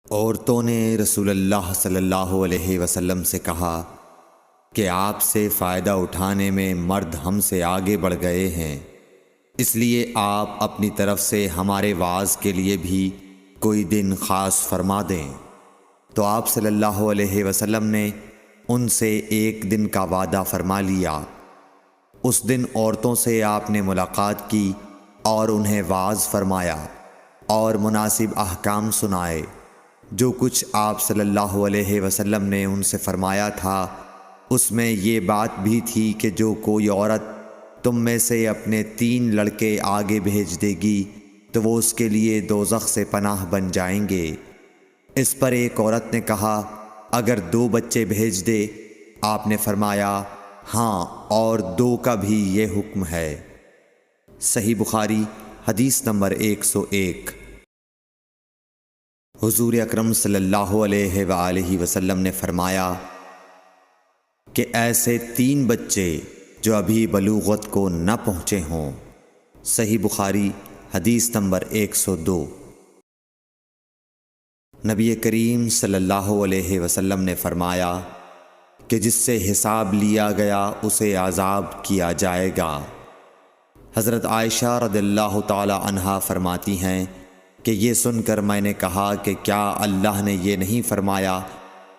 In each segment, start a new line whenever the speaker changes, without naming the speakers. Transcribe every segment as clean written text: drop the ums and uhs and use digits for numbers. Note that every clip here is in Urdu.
عورتوں نے رسول اللہ صلی اللہ علیہ وسلم سے کہا کہ آپ سے فائدہ اٹھانے میں مرد ہم سے آگے بڑھ گئے ہیں، اس لیے آپ اپنی طرف سے ہمارے وعظ کے لیے بھی کوئی دن خاص فرما دیں۔ تو آپ صلی اللہ علیہ وسلم نے ان سے ایک دن کا وعدہ فرما لیا۔ اس دن عورتوں سے آپ نے ملاقات کی اور انہیں وعظ فرمایا اور مناسب احکام سنائے۔ جو کچھ آپ صلی اللہ علیہ وسلم نے ان سے فرمایا تھا اس میں یہ بات بھی تھی کہ جو کوئی عورت تم میں سے اپنے 3 لڑکے آگے بھیج دے گی تو وہ اس کے لیے دوزخ سے پناہ بن جائیں گے۔ اس پر ایک عورت نے کہا اگر 2 بچے بھیج دے؟ آپ نے فرمایا ہاں، اور 2 کا بھی یہ حکم ہے۔ صحیح بخاری حدیث نمبر 101۔ حضور اکرم صلی اللہ علیہ وآلہ وسلم نے فرمایا کہ ایسے 3 بچے جو ابھی بلوغت کو نہ پہنچے ہوں۔ صحیح بخاری حدیث نمبر 102۔ نبی کریم صلی اللہ علیہ وسلم نے فرمایا کہ جس سے حساب لیا گیا اسے عذاب کیا جائے گا۔ حضرت عائشہ رضی اللہ تعالی عنہا فرماتی ہیں کہ یہ سن کر میں نے کہا کہ کیا اللہ نے یہ نہیں فرمایا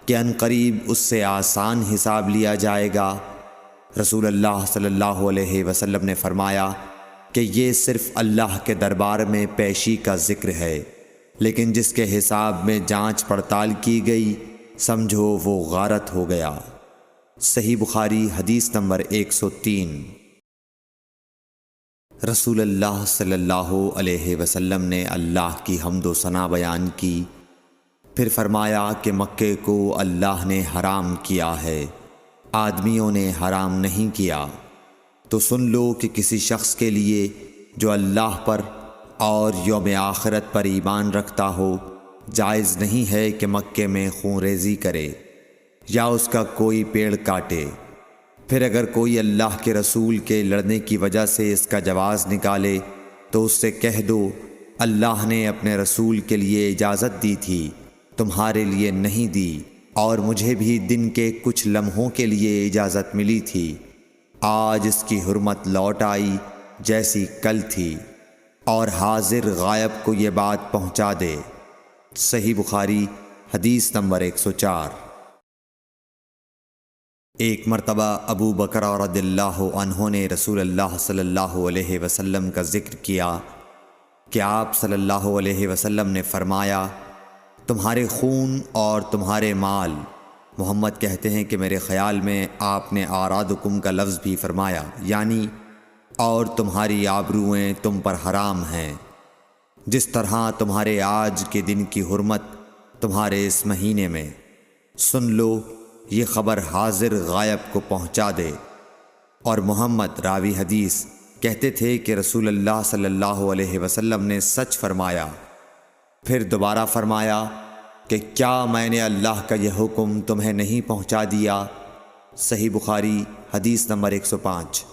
کہ عنقریب اس سے آسان حساب لیا جائے گا؟ رسول اللہ صلی اللہ علیہ وسلم نے فرمایا کہ یہ صرف اللہ کے دربار میں پیشی کا ذکر ہے، لیکن جس کے حساب میں جانچ پڑتال کی گئی سمجھو وہ غارت ہو گیا۔ صحیح بخاری حدیث نمبر 103۔ رسول اللہ صلی اللہ علیہ وسلم نے اللہ کی حمد و ثنا بیان کی، پھر فرمایا کہ مکے کو اللہ نے حرام کیا ہے، آدمیوں نے حرام نہیں کیا۔ تو سن لو کہ کسی شخص کے لیے جو اللہ پر اور یوم آخرت پر ایمان رکھتا ہو جائز نہیں ہے کہ مکے میں خون ریزی کرے یا اس کا کوئی پیڑ کاٹے۔ پھر اگر کوئی اللہ کے رسول کے لڑنے کی وجہ سے اس کا جواز نکالے تو اس سے کہہ دو اللہ نے اپنے رسول کے لیے اجازت دی تھی، تمہارے لیے نہیں دی، اور مجھے بھی دن کے کچھ لمحوں کے لیے اجازت ملی تھی، آج اس کی حرمت لوٹ آئی جیسی کل تھی، اور حاضر غائب کو یہ بات پہنچا دے۔ صحیح بخاری حدیث نمبر 104۔ ایک مرتبہ ابو بکر رضی اللہ عنہ نے رسول اللہ صلی اللہ علیہ وسلم کا ذکر کیا کہ آپ صلی اللہ علیہ وسلم نے فرمایا تمہارے خون اور تمہارے مال۔ محمد کہتے ہیں کہ میرے خیال میں آپ نے اعراضکم کا لفظ بھی فرمایا، یعنی اور تمہاری آبروئیں تم پر حرام ہیں، جس طرح تمہارے آج کے دن کی حرمت تمہارے اس مہینے میں۔ سن لو یہ خبر حاضر غائب کو پہنچا دے۔ اور محمد راوی حدیث کہتے تھے کہ رسول اللہ صلی اللہ علیہ وسلم نے سچ فرمایا۔ پھر دوبارہ فرمایا کہ کیا میں نے اللہ کا یہ حکم تمہیں نہیں پہنچا دیا؟ صحیح بخاری حدیث نمبر 105۔